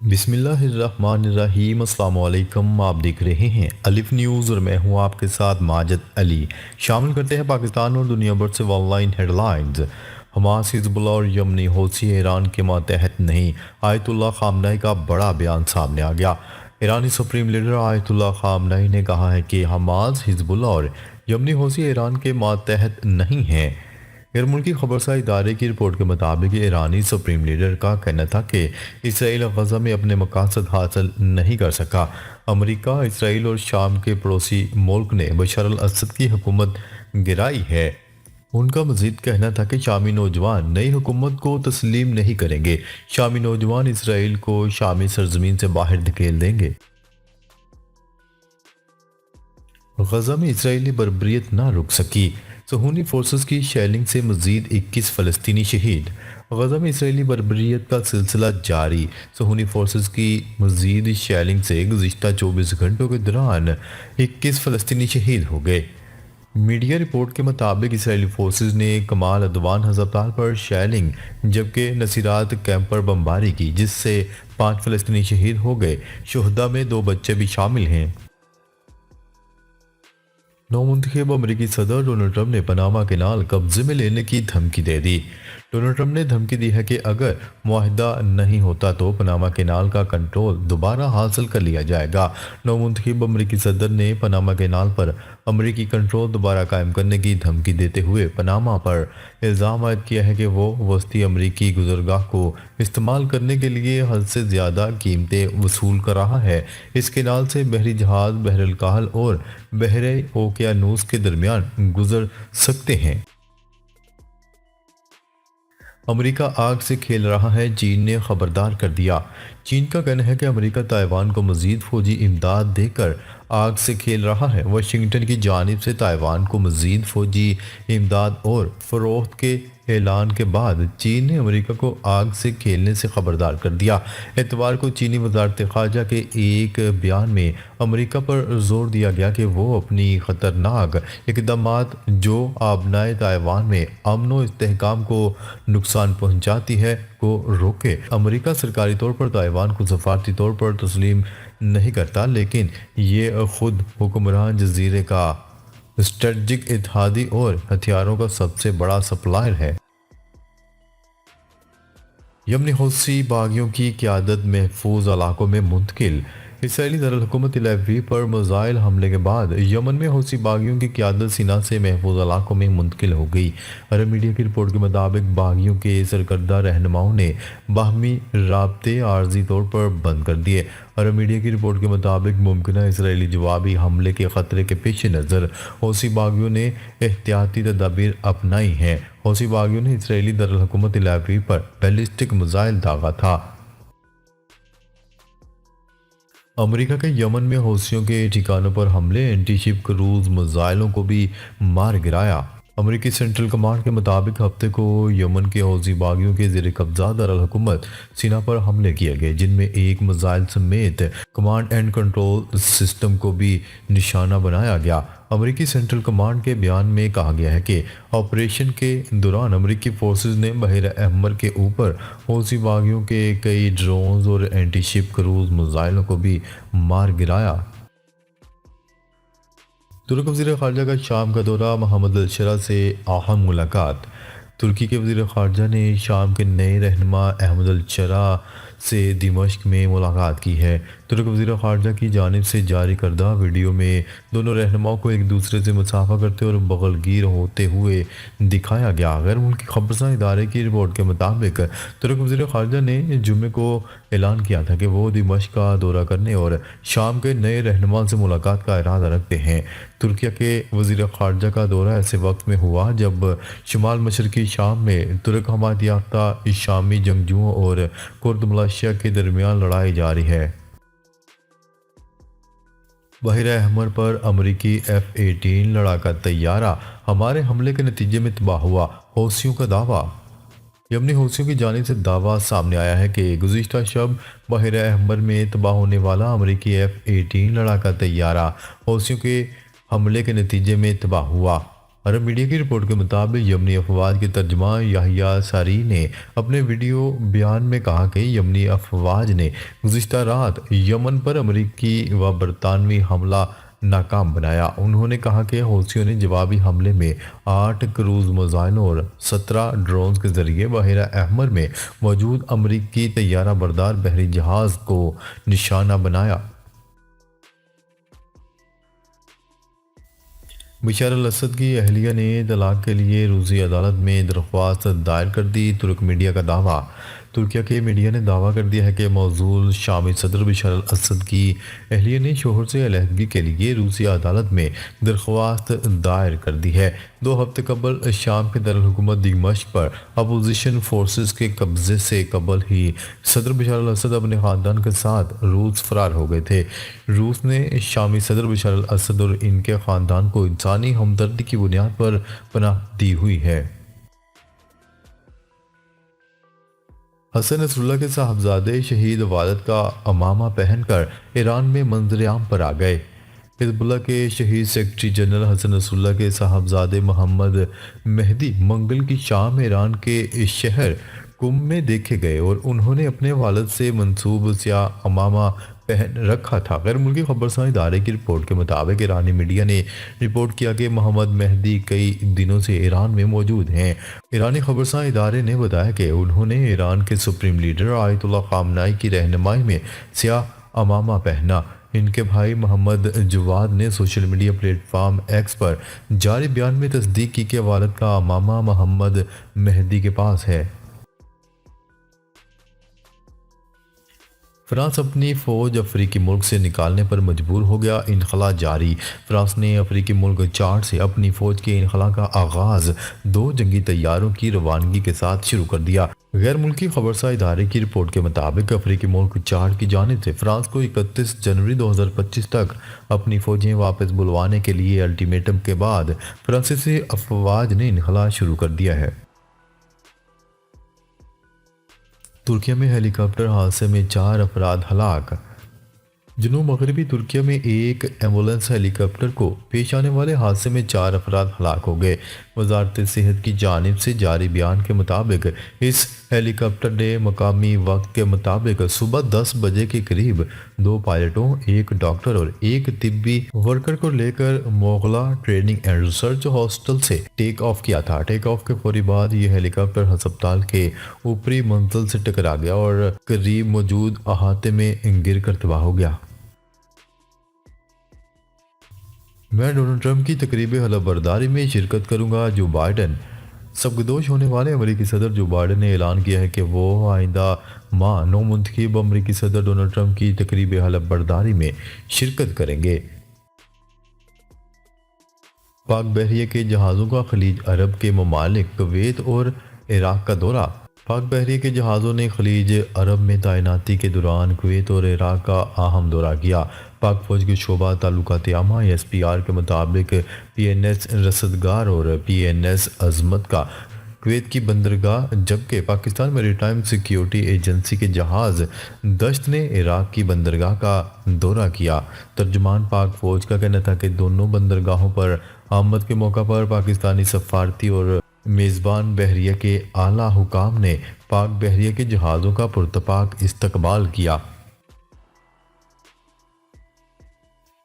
بسم اللہ الرحمن الرحیم۔ السلام علیکم، آپ دیکھ رہے ہیں الف نیوز اور میں ہوں آپ کے ساتھ ماجد علی۔ شامل کرتے ہیں پاکستان اور دنیا بھر سے online headlines. Hamas, Hezbollah اور یمنی حوثی ایران کے ماتحت نہیں، آیت اللہ خامنہئی کا بڑا بیان سامنے آ گیا۔ ایرانی سپریم لیڈر آیت اللہ خامنہئی نے کہا ہے کہ حماس، حزب اللہ اور یمنی حوثی ایران کے ماتحت نہیں ہیں۔ غیر ملکی خبرساز ادارے کی رپورٹ کے مطابق ایرانی سپریم لیڈر کا کہنا تھا کہ اسرائیل غزہ میں اپنے مقاصد حاصل نہیں کر سکا۔ امریکہ، اسرائیل اور شام کے پڑوسی ملک نے بشار الاسد کی حکومت گرائی ہے۔ ان کا مزید کہنا تھا کہ شامی نوجوان نئی حکومت کو تسلیم نہیں کریں گے۔ شامی نوجوان اسرائیل کو شامی سرزمین سے باہر دھکیل دیں گے۔ غزہ میں اسرائیلی بربریت نہ رک سکی، صہیونی فورسز کی شیلنگ سے مزید 21 فلسطینی شہید۔ غزہ میں اسرائیلی بربریت کا سلسلہ جاری، صہیونی فورسز کی مزید شیلنگ سے گزشتہ 24 گھنٹوں کے دوران 21 فلسطینی شہید ہو گئے۔ میڈیا رپورٹ کے مطابق اسرائیلی فورسز نے کمال عدوان ہسپتال پر شیلنگ جبکہ نصیرات کیمپ پر بمباری کی، جس سے 5 فلسطینی شہید ہو گئے۔ شہداء میں 2 بچے بھی شامل ہیں۔ نومنتخب امریکی صدر ڈونلڈ ٹرمپ نے پاناما کینال قبضے میں لینے کی دھمکی دے دی۔ ڈونلڈ ٹرمپ نے دھمکی دی ہے کہ اگر معاہدہ نہیں ہوتا تو پاناما کینال کا کنٹرول دوبارہ حاصل کر لیا جائے گا۔ نومنتخب امریکی صدر نے پاناما کینال پر امریکی کنٹرول دوبارہ قائم کرنے کی دھمکی دیتے ہوئے پاناما پر الزام عائد کیا ہے کہ وہ وسطی امریکی گزرگاہ کو استعمال کرنے کے لیے حد سے زیادہ قیمتیں وصول کر رہا ہے۔ اس کینال سے بحری جہاز بحر الکاہل اور بحر اوقیانوس کے درمیان گزر سکتے ہیں۔ امریکہ آگ سے کھیل رہا ہے، چین نے خبردار کر دیا۔ چین کا کہنا ہے کہ امریکہ تائیوان کو مزید فوجی امداد دے کر آگ سے کھیل رہا ہے۔ واشنگٹن کی جانب سے تائیوان کو مزید فوجی امداد اور فروخت کے اعلان کے بعد چین نے امریکہ کو آگ سے کھیلنے سے خبردار کر دیا۔ اتوار کو چینی وزارت خارجہ کے ایک بیان میں امریکہ پر زور دیا گیا کہ وہ اپنی خطرناک اقدامات جو آبنائے تائیوان میں امن و استحکام کو نقصان پہنچاتی ہے کو روکے۔ امریکہ سرکاری طور پر تائیوان کو سفارتی طور پر تسلیم نہیں کرتا، لیکن یہ خود حکمران جزیرے کا اسٹریٹجک اتحادی اور ہتھیاروں کا سب سے بڑا سپلائر ہے۔ یمنی حوثی باغیوں کی قیادت محفوظ علاقوں میں منتقل۔ اسرائیلی دارالحکومت تل ابیب پر میزائل حملے کے بعد یمن میں حوثی باغیوں کی قیادت سینا سے محفوظ علاقوں میں منتقل ہو گئی۔ عرب میڈیا کی رپورٹ کے مطابق باغیوں کے سرکردہ رہنماؤں نے باہمی رابطے عارضی طور پر بند کر دیے۔ عرب میڈیا کی رپورٹ کے مطابق ممکنہ اسرائیلی جوابی حملے کے خطرے کے پیش نظر حوثی باغیوں نے احتیاطی تدابیر اپنائی ہیں۔ حوثی باغیوں نے اسرائیلی دارالحکومت تل ابیب پر بیلسٹک میزائل داغا تھا۔ امریکہ کے یمن میں حوثیوں کے ٹھکانوں پر حملے، اینٹی شپ کروز میزائلوں کو بھی مار گرایا۔ امریکی سینٹرل کمانڈ کے مطابق ہفتے کو یمن کے حوثی باغیوں کے زیر قبضہ دارالحکومت سینا پر حملے کیے گئے، جن میں ایک میزائل سمیت کمانڈ اینڈ کنٹرول سسٹم کو بھی نشانہ بنایا گیا۔ امریکی سینٹرل کمانڈ کے بیان میں کہا گیا ہے کہ آپریشن کے دوران امریکی فورسز نے بحیرہ احمر کے اوپر حوثی باغیوں کے کئی ڈرونز اور اینٹی شپ کروز میزائلوں کو بھی مار گرایا۔ ترک وزیر خارجہ کا شام کا دورہ، محمد الشرع سے اہم ملاقات۔ ترکی کے وزیر خارجہ نے شام کے نئے رہنما احمد الشرع سے دمشق میں ملاقات کی ہے۔ ترک وزیر خارجہ کی جانب سے جاری کردہ ویڈیو میں دونوں رہنماؤں کو ایک دوسرے سے مصافحہ کرتے اور بغل گیر ہوتے ہوئے دکھایا گیا۔ غیر ملکی خبرساز ادارے کی رپورٹ کے مطابق ترک وزیر خارجہ نے جمعے کو اعلان کیا تھا کہ وہ دمشق کا دورہ کرنے اور شام کے نئے رہنما سے ملاقات کا ارادہ رکھتے ہیں۔ ترکیہ کے وزیر خارجہ کا دورہ ایسے وقت میں ہوا جب شمال مشرقی شام میں ترک حمایت یافتہ شامی جنگجوؤں اور کرد ملیشیا کے درمیان لڑائی جاری ہے۔ بحیرہ احمر پر امریکی F-18 لڑاکا طیارہ ہمارے حملے کے نتیجے میں تباہ ہوا، حوثیوں کا دعویٰ۔ یمنی حوثیوں کی جانب سے دعویٰ سامنے آیا ہے کہ گزشتہ شب بحیرہ احمر میں تباہ ہونے والا امریکی F-18 لڑاکا طیارہ حوثیوں کے حملے کے نتیجے میں تباہ ہوا۔ عرب میڈیا کی رپورٹ کے مطابق یمنی افواج کے ترجمہ یحییٰ ساری نے اپنے ویڈیو بیان میں کہا کہ یمنی افواج نے گزشتہ رات یمن پر امریکی و برطانوی حملہ ناکام بنایا۔ انہوں نے کہا کہ حوثیوں نے جوابی حملے میں 8 کروز میزائلوں اور 17 ڈرونز کے ذریعے بحیرہ احمر میں موجود امریکی طیارہ بردار بحری جہاز کو نشانہ بنایا۔ بشار الاسد کی اہلیہ نے طلاق کے لیے روسی عدالت میں درخواست دائر کر دی۔ ترک میڈیا کا دعویٰ۔ ترکیہ کے میڈیا نے دعویٰ کر دیا ہے کہ موصول شامی صدر بشار الاسد کی اہلیہ نے شوہر سے علیحدگی کے لیے روسی عدالت میں درخواست دائر کر دی ہے۔ 2 ہفتے قبل شام کے دارالحکومت دمشق پر اپوزیشن فورسز کے قبضے سے قبل ہی صدر بشار الاسد اپنے خاندان کے ساتھ روس فرار ہو گئے تھے۔ روس نے شامی صدر بشار الاسد اور ان کے خاندان کو انسانی ہمدردی کی بنیاد پر پناہ دی ہوئی ہے۔ حسن نصر اللہ کے صاحبزادے شہید والد کا عمامہ پہن کر ایران میں منظر عام پر آ گئے۔ حزب اللہ کے شہید سیکرٹری جنرل حسن نصر اللہ کے صاحبزادے محمد مہدی منگل کی شام ایران کے شہر قم میں دیکھے گئے اور انہوں نے اپنے والد سے منسوب سیاہ عمامہ پہن رکھا تھا۔ غیر ملکی خبرساں ادارے کی رپورٹ کے مطابق ایرانی میڈیا نے رپورٹ کیا کہ محمد مہدی کئی دنوں سے ایران میں موجود ہیں۔ ایرانی خبرساں ادارے نے بتایا کہ انہوں نے ایران کے سپریم لیڈر آیت اللہ خامنائی کی رہنمائی میں سیاہ عمامہ پہنا۔ ان کے بھائی محمد جواد نے social media platform X پر جاری بیان میں تصدیق کی کہ والد کا عمامہ محمد مہدی کے پاس ہے۔ فرانس اپنی فوج افریقی ملک سے نکالنے پر مجبور ہو گیا۔ انخلا جاری۔ فرانس نے افریقی ملک چاڈ سے اپنی فوج کے انخلا کا آغاز 2 جنگی طیاروں کی روانگی کے ساتھ شروع کر دیا۔ غیر ملکی خبرساں ادارے کی رپورٹ کے مطابق افریقی ملک چاڈ کی جانب سے فرانس کو 31 جنوری 2025 تک اپنی فوجیں واپس بلوانے کے لیے الٹیمیٹم کے بعد فرانسیسی افواج نے انخلا شروع کر دیا ہے۔ ترکیہ میں ہیلی کاپٹر حادثے میں 4 افراد ہلاک۔ جنوب مغربی ترکیہ میں ایک ایمبولینس ہیلی کاپٹر کو پیش آنے والے حادثے میں 4 افراد ہلاک ہو گئے۔ وزارت صحت کی جانب سے جاری بیان کے مطابق اس ہیلی کاپٹر نے مقامی وقت کے مطابق صبح 10 بجے کے قریب 2 پائلٹوں، 1 ڈاکٹر اور 1 طبی ورکر کو لے کر موغلا ٹریننگ اینڈ ریسرچ ہاسپٹل سے ٹیک آف کیا تھا۔ ٹیک آف کے فوری بعد یہ ہیلی کاپٹر ہسپتال کے اوپری منزل سے ٹکرا گیا اور قریب موجود احاطے میں گر کر تباہ ہو گیا۔ میں ڈونلڈ ٹرمپ کی تقریب حلف برداری میں شرکت کروں گا: جو بائیڈن۔ سبکدوش ہونے والے امریکی صدر جو بائیڈن نے اعلان کیا ہے کہ وہ آئندہ ماہ نو منتخب امریکی صدر ڈونلڈ ٹرمپ کی تقریب حلف برداری میں شرکت کریں گے۔ پاک بحریہ کے جہازوں کا خلیج عرب کے ممالک کویت اور عراق کا دورہ۔ پاک بحریہ کے جہازوں نے خلیج عرب میں تعیناتی کے دوران کویت اور عراق کا اہم دورہ کیا۔ پاک فوج کے شعبہ تعلقات عامہ SPR کے مطابق PNS رصدگار اور PNS عظمت کا کویت کی بندرگاہ، جبکہ پاکستان میری ٹائم سیکیورٹی ایجنسی کے جہاز دشت نے عراق کی بندرگاہ کا دورہ کیا۔ ترجمان پاک فوج کا کہنا تھا کہ دونوں بندرگاہوں پر آمد کے موقع پر پاکستانی سفارتی اور میزبان بحریہ کے اعلیٰ حکام نے پاک بحریہ کے جہازوں کا پرتپاک استقبال کیا۔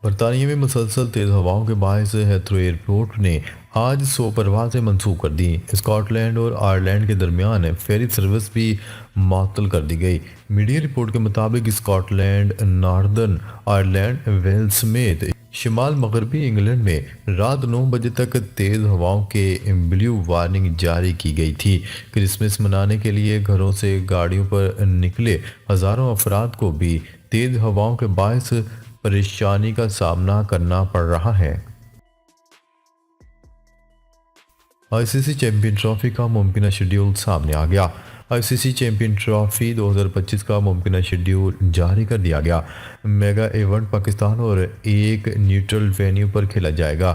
برطانیہ میں مسلسل تیز ہواؤں کے باعث ہیتھرو ایئرپورٹ نے آج 100 پروازیں منسوخ کر دیں۔ اسکاٹ لینڈ اور آئرلینڈ کے درمیان فیری سروس بھی معطل کر دی گئی۔ میڈیا رپورٹ کے مطابق Scotland, Northern Ireland, Wales سمیت شمال مغربی انگلینڈ میں رات 9 بجے تک تیز ہواؤں کے بلیو وارننگ جاری کی گئی تھی۔ کرسمس منانے کے لیے گھروں سے گاڑیوں پر نکلے ہزاروں افراد کو بھی تیز ہواؤں کے باعث پریشانی کا سامنا کرنا پڑ رہا ہے۔ ICC چیمپئن ٹرافی کا ممکنہ شیڈیول سامنے آ گیا۔ ICC چیمپئن ٹرافی 2025 کا ممکنہ شیڈیول جاری کر دیا گیا۔ میگا ایونٹ پاکستان اور ایک نیوٹرل وینیو پر کھیلا جائے گا۔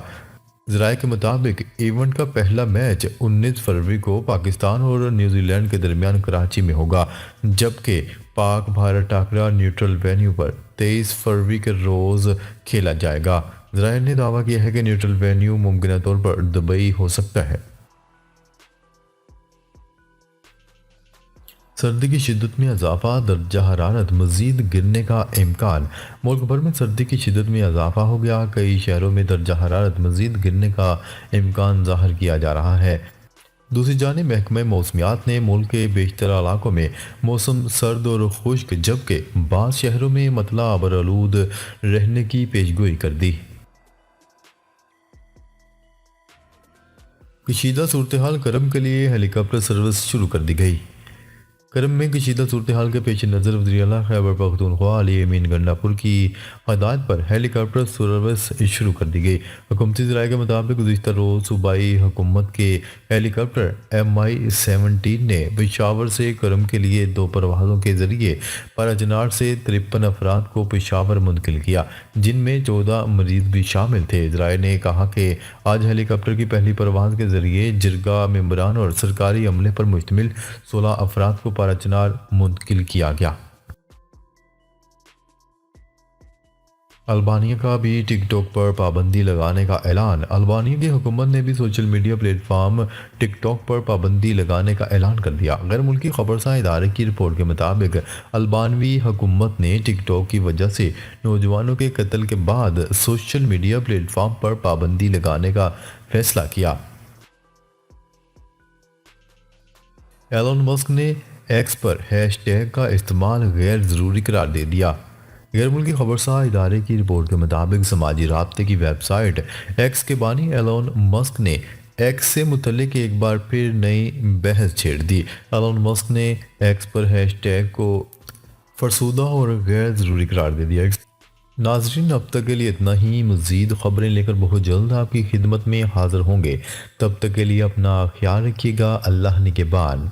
ذرائع کے مطابق ایونٹ کا پہلا میچ 19 فروری کو پاکستان اور نیوزی لینڈ کے درمیان کراچی میں ہوگا، جبکہ پاک بھارت ٹاکرا نیوٹرل وینیو پر 23 فروری کے روز کھیلا جائے گا۔ اسرائیل نے دعویٰ کیا ہے کہ نیوٹرل وینیو ممکنہ طور پر دبئی ہو سکتا ہے۔ سردی کی شدت میں اضافہ، درجہ حرارت مزید گرنے کا امکان۔ ملک بھر میں سردی کی شدت میں اضافہ ہو گیا، کئی شہروں میں درجہ حرارت مزید گرنے کا امکان ظاہر کیا جا رہا ہے۔ دوسری جانب محکمہ موسمیات نے ملک کے بیشتر علاقوں میں موسم سرد اور خشک جبکہ بعض شہروں میں مطلع ابر آلود رہنے کی پیشگوئی کر دی۔ کشیدہ صورتحال کرم کے لیے ہیلی کاپٹر سروس شروع کر دی گئی۔ کرم میں کشیدہ صورتحال کے پیش نظر وزیر اعلیٰ خیبر پختونخوا علی امین گنڈاپور کی ہدایت پر ہیلی کاپٹر سروس شروع کر دی گئی۔ حکومتی ذرائع کے مطابق گزشتہ روز صوبائی حکومت کے ہیلی کاپٹر MI-17 نے پشاور سے کرم کے لیے 2 پروازوں کے ذریعے پاراچنار سے 53 افراد کو پشاور منتقل کیا، جن میں 14 مریض بھی شامل تھے۔ ذرائع نے کہا کہ آج ہیلی کاپٹر کی پہلی پرواز کے ذریعے جرگہ ممبران اور سرکاری عملے پر مشتمل 16 افراد کو پاراچنار منتقل کیا گیا۔ البانیہ کا بھی ٹک ٹاک پر پابندی لگانے کا اعلان۔ البانیہ کی حکومت نے بھی سوشل میڈیا پلیٹ فارم ٹک ٹاک پر پابندی لگانے کا اعلان کر دیا۔ غیر ملکی خبرساں ادارے کی رپورٹ کے مطابق البانوی حکومت نے ٹک ٹاک کی وجہ سے نوجوانوں کے قتل کے بعد سوشل میڈیا پلیٹ فارم پر پابندی لگانے کا فیصلہ کیا۔ ایلون مسک نے ایکس پر ہیش ٹیگ کا استعمال غیر ضروری قرار دے دیا۔ غیر ملکی خبرساں ادارے کی رپورٹ کے مطابق سماجی رابطے کی ویب سائٹ ایکس کے بانی ایلون مسک نے ایکس سے متعلق ایک بار پھر نئی بحث چھیڑ دی۔ ایلون مسک نے ایکس پر ہیش ٹیگ کو فرسودہ اور غیر ضروری قرار دے دیا۔ ناظرین، اب تک کے لیے اتنا ہی۔ مزید خبریں لے کر بہت جلد آپ کی خدمت میں حاضر ہوں گے۔ تب تک کے لیے اپنا خیال رکھیے گا۔ اللہ نگہبان۔